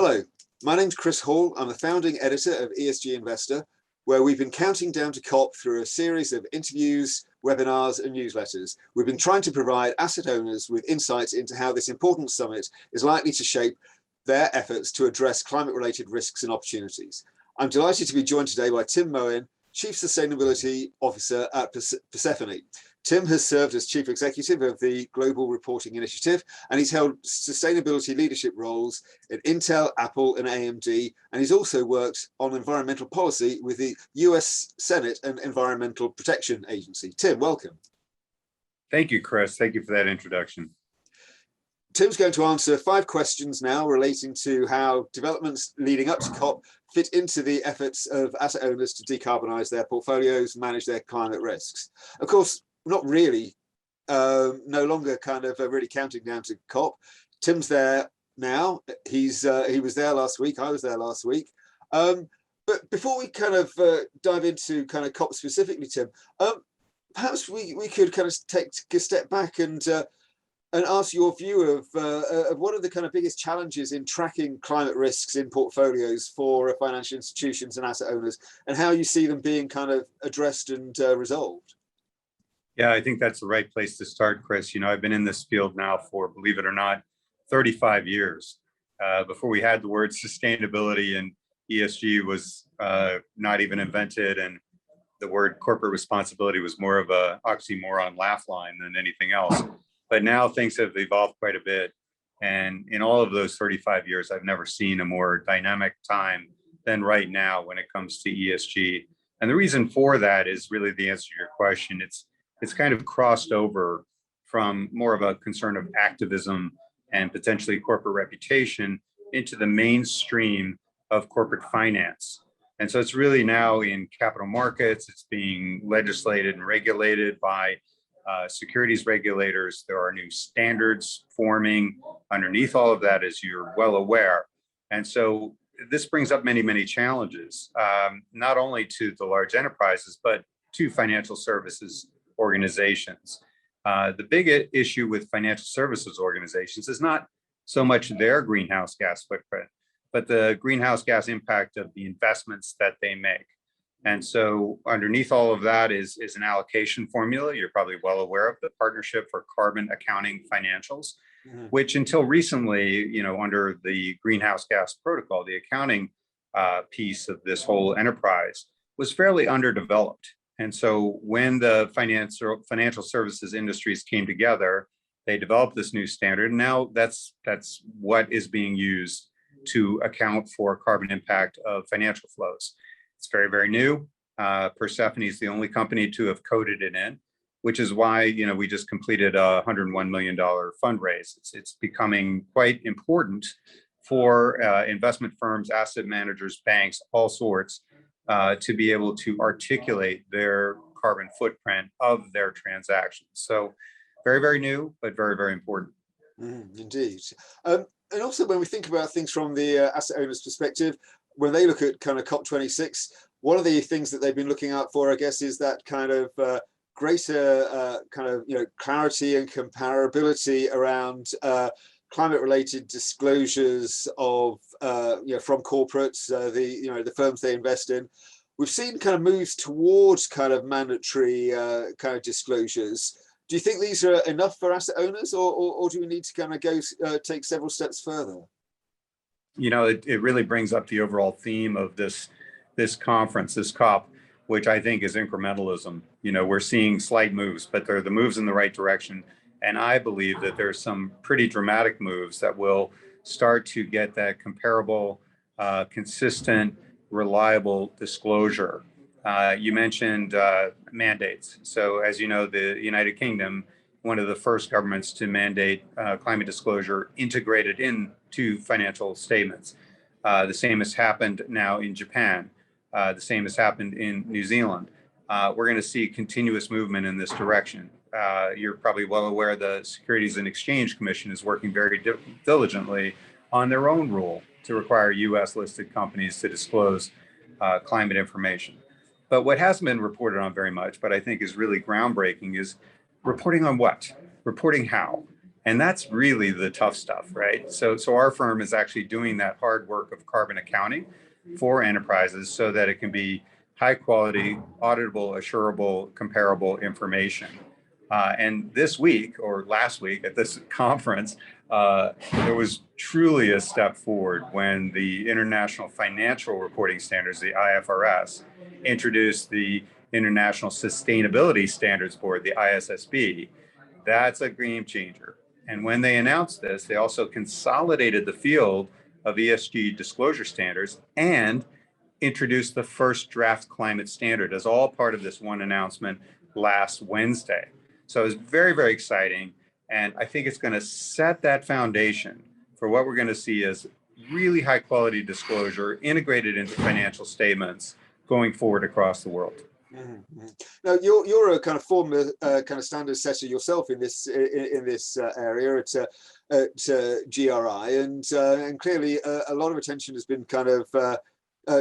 Hello, my name's Chris Hall. I'm the founding editor of ESG Investor, where we've been counting down to COP through a series of interviews, webinars and newsletters. We've been trying to provide asset owners with insights into how this important summit is likely to shape their efforts to address climate-related risks and opportunities. I'm delighted to be joined today by Tim Mohin, Chief Sustainability Officer at Persefoni. Tim has served as Chief Executive of the Global Reporting Initiative, and he's held sustainability leadership roles at Intel, Apple, and AMD, and he's also worked on environmental policy with the US Senate and Environmental Protection Agency. Tim, welcome. Thank you, Chris. Thank you for that introduction. Tim's going to answer 5 questions now relating to how developments leading up to COP fit into the efforts of asset owners to decarbonize their portfolios, manage their climate risks. Of course, not really, no longer kind of really counting down to COP. Tim's there now. He was there last week. I was there last week. But before we kind of dive into kind of COP specifically, Tim, perhaps we could kind of take a step back and ask your view of what are the kind of biggest challenges in tracking climate risks in portfolios for financial institutions and asset owners, and how you see them being kind of addressed and resolved. Yeah, I think that's the right place to start, Chris. You know, I've been in this field now for, believe it or not, 35 years. Before we had the word sustainability and ESG was not even invented, and the word corporate responsibility was more of a oxymoron laugh line than anything else. But now things have evolved quite a bit. And in all of those 35 years, I've never seen a more dynamic time than right now when it comes to ESG. And the reason for that is really the answer to your question. It's kind of crossed over from more of a concern of activism and potentially corporate reputation into the mainstream of corporate finance. And so it's really now in capital markets. It's being legislated and regulated by securities regulators. There are new standards forming underneath all of that, as you're well aware. And so this brings up many, many challenges, not only to the large enterprises, but to financial services organizations. The big issue with financial services organizations is not so much their greenhouse gas footprint, but the greenhouse gas impact of the investments that they make. And so underneath all of that is an allocation formula. You're probably well aware of the Partnership for Carbon Accounting Financials, which until recently, you know, under the greenhouse gas protocol, the accounting piece of this whole enterprise was fairly underdeveloped. And so when the financial services industries came together, they developed this new standard. And now that's what is being used to account for carbon impact of financial flows. It's very, very new. Persefoni is the only company to have coded it in, which is why, you know, we just completed a $101 million fundraise. It's becoming quite important for investment firms, asset managers, banks, all sorts, to be able to articulate their carbon footprint of their transactions. So very, very new, but very, very important. Indeed. And also when we think about things from the asset owner's perspective, when they look at kind of COP26, one of the things that they've been looking out for, I guess, is that kind of greater kind of, you know, clarity and comparability around climate-related disclosures of, you know, from corporates, the firms they invest in. We've seen kind of moves towards kind of mandatory kind of disclosures. Do you think these are enough for asset owners, or do we need to kind of go take several steps further? You know, it really brings up the overall theme of this conference, this COP, which I think is incrementalism. You know, we're seeing slight moves, but they're the moves in the right direction. And I believe that there's some pretty dramatic moves that will start to get that comparable, consistent, reliable disclosure. You mentioned mandates. So as you know, the United Kingdom, one of the first governments to mandate climate disclosure integrated into financial statements. The same has happened now in Japan. The same has happened in New Zealand. We're going to see continuous movement in this direction. You're probably well aware the Securities and Exchange Commission is working very diligently on their own rule to require US listed companies to disclose climate information. But what hasn't been reported on very much, but I think is really groundbreaking, is reporting on what? Reporting how? And that's really the tough stuff, right? So our firm is actually doing that hard work of carbon accounting for enterprises so that it can be high quality, auditable, assurable, comparable information. And this week or last week at this conference, there was truly a step forward when the International Financial Reporting Standards, the IFRS, introduced the International Sustainability Standards Board, the ISSB. That's a game changer. And when they announced this, they also consolidated the field of ESG disclosure standards and introduced the first draft climate standard as all part of this one announcement last Wednesday. So it's very, very exciting. And I think it's going to set that foundation for what we're going to see as really high quality disclosure integrated into financial statements going forward across the world. Mm-hmm. Now you're a kind of former kind of standard setter yourself in this area at GRI, and clearly a lot of attention has been kind of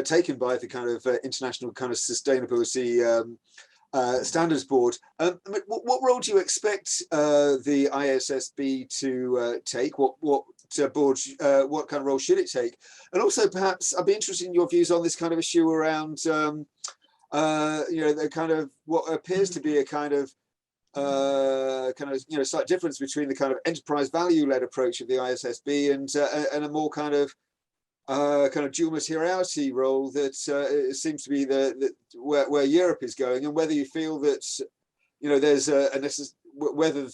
taken by the kind of international kind of sustainability standards board. What role do you expect the ISSB to take? What kind of role should it take? And also, perhaps I'd be interested in your views on this kind of issue around the kind of what appears to be a kind of slight difference between the kind of enterprise value led approach of the ISSB and a more kind of dual materiality role that seems to be where Europe is going, and whether you feel that there's whether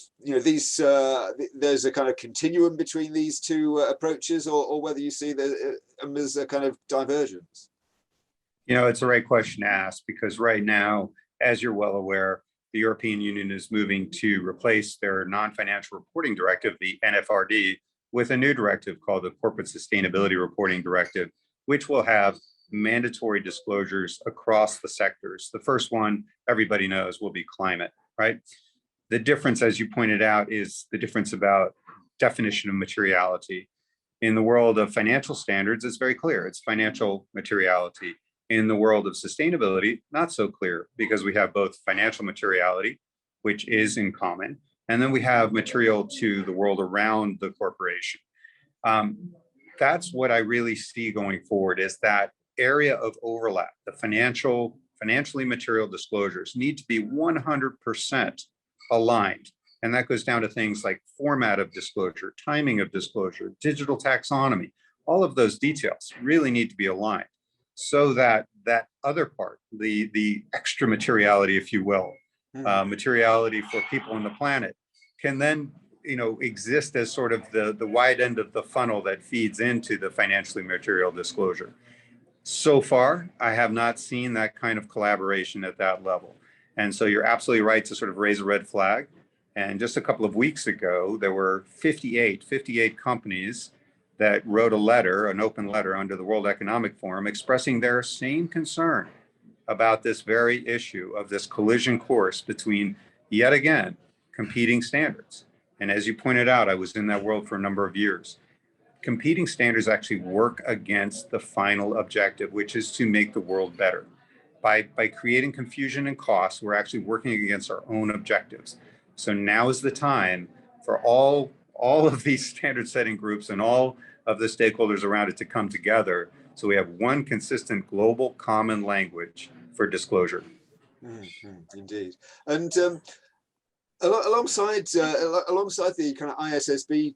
there's a kind of continuum between these two approaches, or whether you see there's a kind of divergence. It's a right question to ask, because right now, as you're well aware, the European Union is moving to replace their non-financial reporting directive, the NFRD, with a new directive called the Corporate Sustainability Reporting Directive, which will have mandatory disclosures across the sectors. The first one, everybody knows, will be climate, right? The difference, as you pointed out, is the difference about definition of materiality. In the world of financial standards, it's very clear. It's financial materiality. In the world of sustainability, not so clear, because we have both financial materiality, which is in common, and then we have material to the world around the corporation. That's what I really see going forward, is that area of overlap. The financially material disclosures need to be 100% aligned. And that goes down to things like format of disclosure, timing of disclosure, digital taxonomy. All of those details really need to be aligned, so that that other part, the extra materiality, if you will, materiality for people on the planet, can then exist as sort of the wide end of the funnel that feeds into the financially material disclosure. So far, I have not seen that kind of collaboration at that level. And so you're absolutely right to sort of raise a red flag. And just a couple of weeks ago, there were 58 companies that wrote a letter, an open letter under the World Economic Forum, expressing their same concern about this very issue of this collision course between, yet again, competing standards. And as you pointed out, I was in that world for a number of years. Competing standards actually work against the final objective, which is to make the world better. By creating confusion and costs, we're actually working against our own objectives. So now is the time for all of these standard setting groups and all of the stakeholders around it to come together, so we have one consistent global common language for disclosure. Indeed. And alongside the kind of ISSB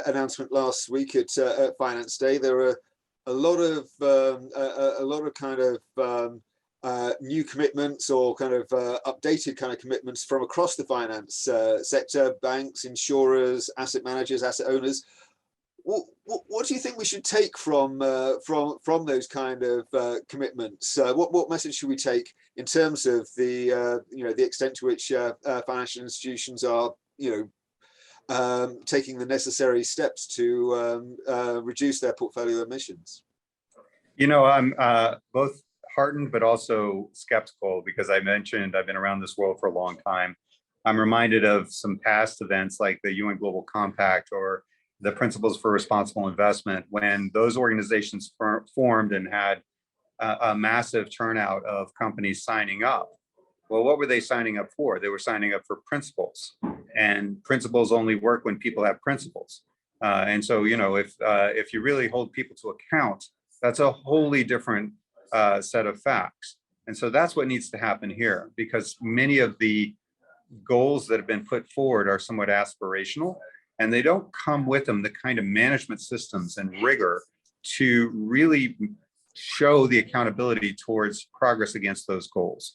announcement last week at Finance Day, there are a lot of kind of new commitments, or kind of updated kind of commitments from across the finance sector: banks, insurers, asset managers, asset owners. What do you think we should take from those kind of commitments? What message should we take in terms of the extent to which financial institutions are taking the necessary steps to reduce their portfolio emissions? I'm both heartened but also skeptical, because I mentioned I've been around this world for a long time. I'm reminded of some past events like the UN Global Compact or the Principles for Responsible Investment, when those organizations formed and had a massive turnout of companies signing up. Well, what were they signing up for? They were signing up for principles, and principles only work when people have principles. And so, if you really hold people to account, that's a wholly different set of facts. And so that's what needs to happen here, because many of the goals that have been put forward are somewhat aspirational, and they don't come with them the kind of management systems and rigor to really show the accountability towards progress against those goals.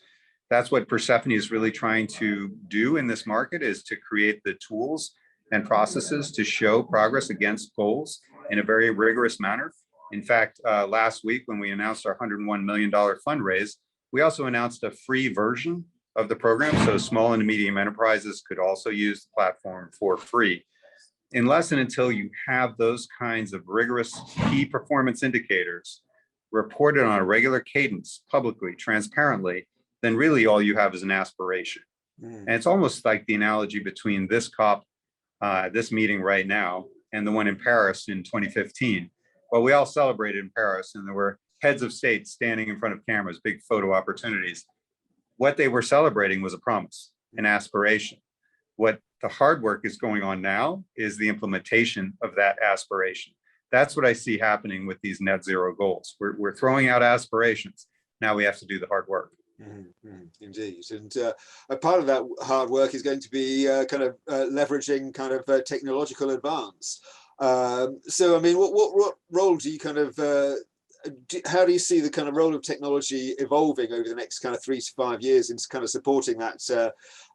That's what Persefoni is really trying to do in this market, is to create the tools and processes to show progress against goals in a very rigorous manner. In fact, last week when we announced our $101 million fundraise, we also announced a free version of the program, so small and medium enterprises could also use the platform for free. Unless and until you have those kinds of rigorous key performance indicators reported on a regular cadence, publicly, transparently, then really all you have is an aspiration. And it's almost like the analogy between this COP, this meeting right now, and the one in Paris in 2015. Well, we all celebrated in Paris, and there were heads of state standing in front of cameras, big photo opportunities. What they were celebrating was a promise, an aspiration. What the hard work is going on now is the implementation of that aspiration. That's what I see happening with these net zero goals. We're throwing out aspirations. Now we have to do the hard work. Indeed, and a part of that hard work is going to be leveraging technological advance. So, I mean, what role do you how do you see the kind of role of technology evolving over the next 3 to 5 years into supporting that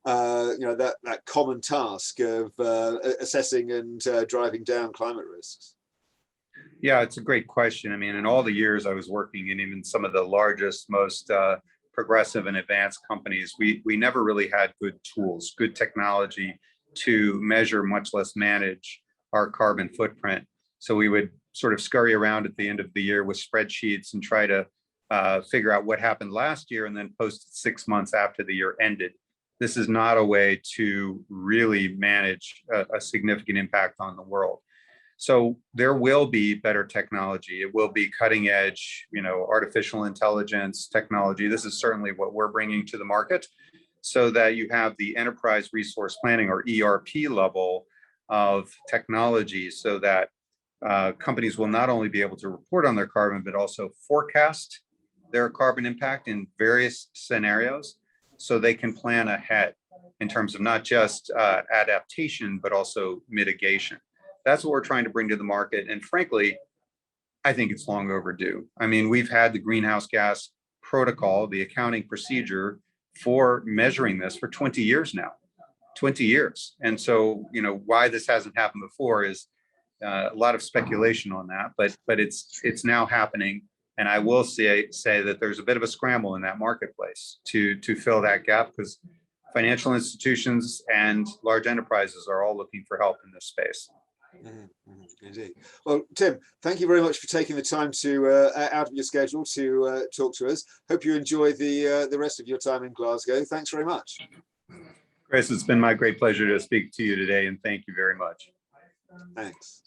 that common task of assessing and driving down climate risks? Yeah, it's a great question. I mean, in all the years I was working in even some of the largest, most progressive and advanced companies, we never really had good tools, good technology to measure, much less manage our carbon footprint. So we would sort of scurry around at the end of the year with spreadsheets and try to figure out what happened last year and then post it 6 months after the year ended. This is not a way to really manage a significant impact on the world. So there will be better technology. It will be cutting edge, artificial intelligence technology. This is certainly what we're bringing to the market, so that you have the enterprise resource planning, or ERP level of technology, so that companies will not only be able to report on their carbon, but also forecast their carbon impact in various scenarios, so they can plan ahead in terms of not just adaptation, but also mitigation. That's what we're trying to bring to the market. And frankly, I think it's long overdue. I mean, we've had the greenhouse gas protocol, the accounting procedure for measuring this for 20 years now, 20 years. And so, why this hasn't happened before is a lot of speculation on that, but it's now happening. And I will say that there's a bit of a scramble in that marketplace to fill that gap, because financial institutions and large enterprises are all looking for help in this space. Indeed. Well, Tim, thank you very much for taking the time to out of your schedule to talk to us. Hope you enjoy the rest of your time in Glasgow. Thanks very much. Chris, it's been my great pleasure to speak to you today, and thank you very much. Thanks.